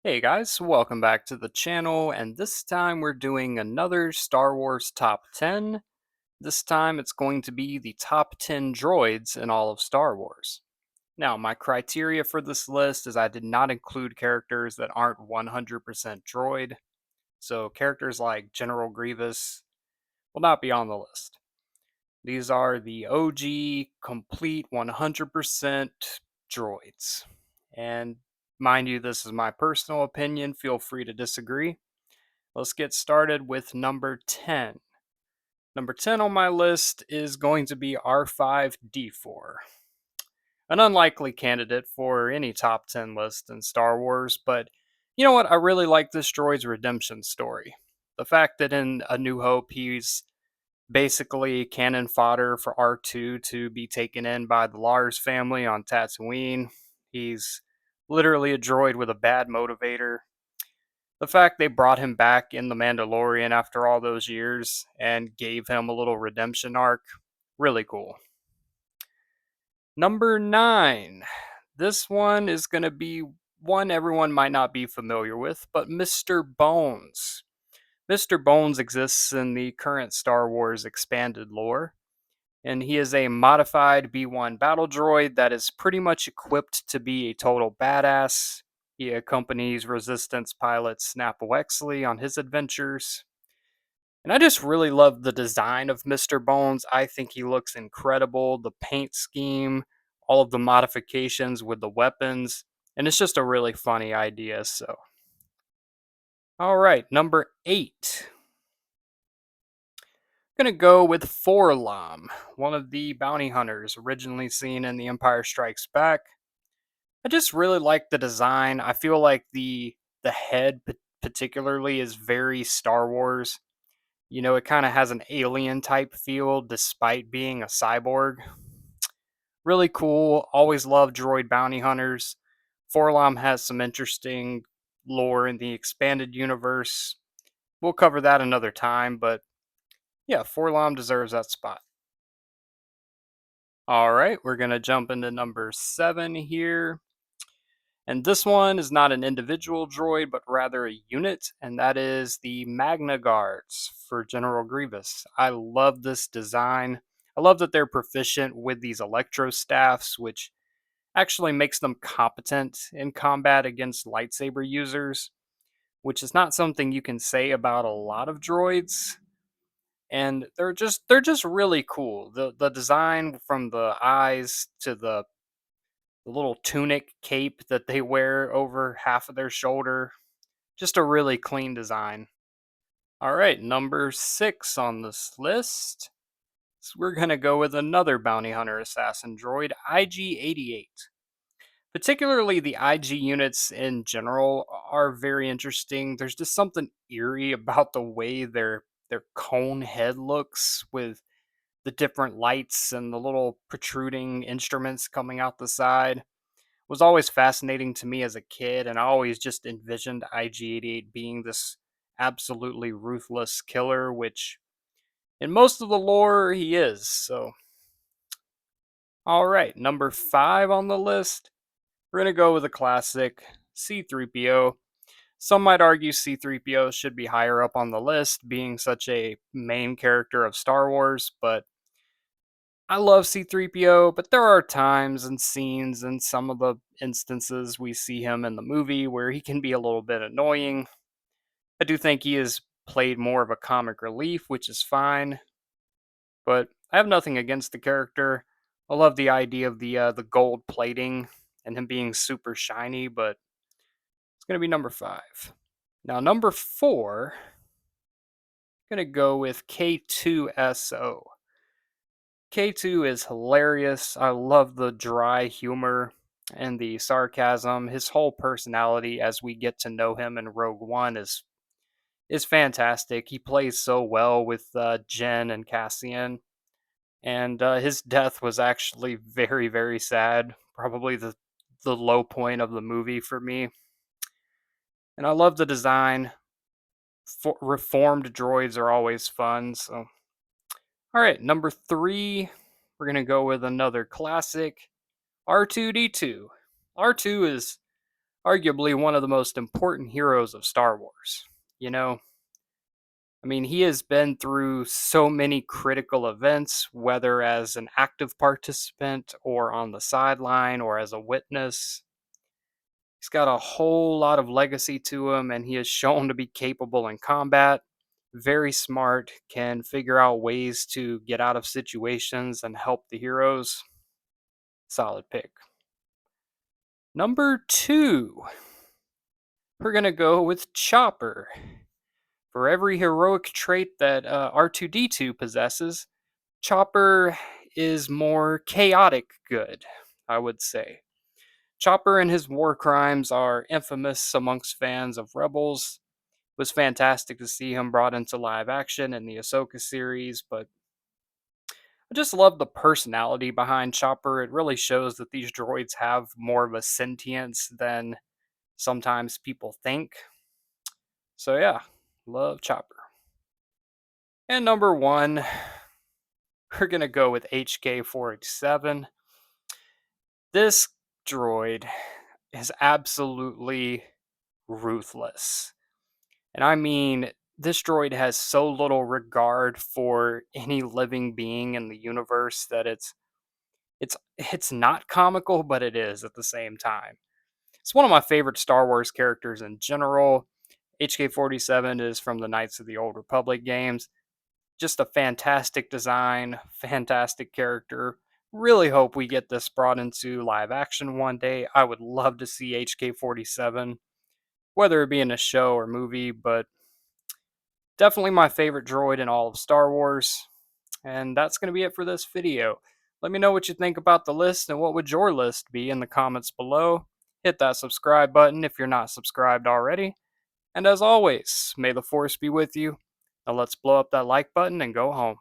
Hey guys, welcome back to the channel, and this time we're doing another Star Wars Top 10. This time it's going to be the top 10 droids in all of Star Wars. Now, my criteria for this list is I did not include characters that aren't 100% droid, so characters like General Grievous will not be on the list. These are the OG, complete 100% droids. And mind you, this is my personal opinion. Feel free to disagree. Let's get started with number 10. Number 10 on my list is going to be R5D4. An unlikely candidate for any top 10 list in Star Wars, but you know what? I really like this droid's redemption story. The fact that in A New Hope he's basically cannon fodder for R2 to be taken in by the Lars family on Tatooine. He's literally a droid with a bad motivator. The fact they brought him back in The Mandalorian after all those years and gave him a little redemption arc, really cool. Number 9. This one is going to be one everyone might not be familiar with, but Mr. Bones. Mr. Bones exists in the current Star Wars expanded lore, and he is a modified B1 battle droid that is pretty much equipped to be a total badass. He accompanies Resistance pilot Snap Wexley on his adventures. And I just really love the design of Mr. Bones. I think he looks incredible. The paint scheme, all of the modifications with the weapons, and it's just a really funny idea. So, all right, number 8. Gonna go with Forlam, one of the bounty hunters originally seen in The Empire Strikes Back. I just really like the design. I feel like the head particularly is very Star Wars. You know, it kind of has an alien type feel despite being a cyborg. Really cool. Always love droid bounty hunters. Forlam has some interesting lore in the expanded universe. We'll cover that another time, but yeah, Forlam deserves that spot. All right, we're going to jump into number 7 here. And this one is not an individual droid, but rather a unit, and that is the Magna Guards for General Grievous. I love this design. I love that they're proficient with these electro staffs, which actually makes them competent in combat against lightsaber users, which is not something you can say about a lot of droids. And they're just really cool. The design from the eyes to the little tunic cape that they wear over half of their shoulder. Just a really clean design. All right, number 6 on this list. So we're going to go with another bounty hunter assassin droid, IG-88. Particularly the IG units in general are very interesting. There's just something eerie about the way their cone head looks with the different lights and the little protruding instruments coming out the side. Was always fascinating to me as a kid, and I always just envisioned IG-88 being this absolutely ruthless killer, which in most of the lore he is. So, all right, number 5 on the list, we're gonna go with a classic, C-3PO. Some might argue C-3PO should be higher up on the list, being such a main character of Star Wars, but I love C3PO, but there are times and scenes in some of the instances we see him in the movie where he can be a little bit annoying. I do think he is played more of a comic relief, which is fine, but I have nothing against the character. I love the idea of the gold plating and him being super shiny, but it's gonna be number 5. Now number 4, gonna go with K2SO. K2 is hilarious. I love the dry humor and the sarcasm. His whole personality as we get to know him in Rogue One is fantastic. He plays so well with Jen and Cassian, and his death was actually very very sad. Probably the low point of the movie for me. And I love the design. Reformed droids are always fun. So, all right, number 3, we're gonna go with another classic. R2D2. R2 is arguably one of the most important heroes of Star Wars. You know, he has been through so many critical events, whether as an active participant or on the sideline or as a witness. He's got a whole lot of legacy to him, and he is shown to be capable in combat, very smart, can figure out ways to get out of situations and help the heroes. Solid pick. Number two, we're going to go with Chopper. For every heroic trait that R2D2 possesses, Chopper is more chaotic good, I would say. Chopper and his war crimes are infamous amongst fans of Rebels. It was fantastic to see him brought into live action in the Ahsoka series, but I just love the personality behind Chopper. It really shows that these droids have more of a sentience than sometimes people think. So yeah, love Chopper. And number one, we're gonna go with HK-47. This droid is absolutely ruthless. And this droid has so little regard for any living being in the universe that it's not comical, but it is at the same time. It's one of my favorite Star Wars characters in general. HK-47 is from the Knights of the Old Republic games. Just a fantastic design, fantastic character. Really hope we get this brought into live action one day. I would love to see HK-47, whether it be in a show or movie, but definitely my favorite droid in all of Star Wars. And that's going to be it for this video. Let me know what you think about the list and what would your list be in the comments below. Hit that subscribe button if you're not subscribed already. And as always, may the force be with you. Now let's blow up that like button and go home.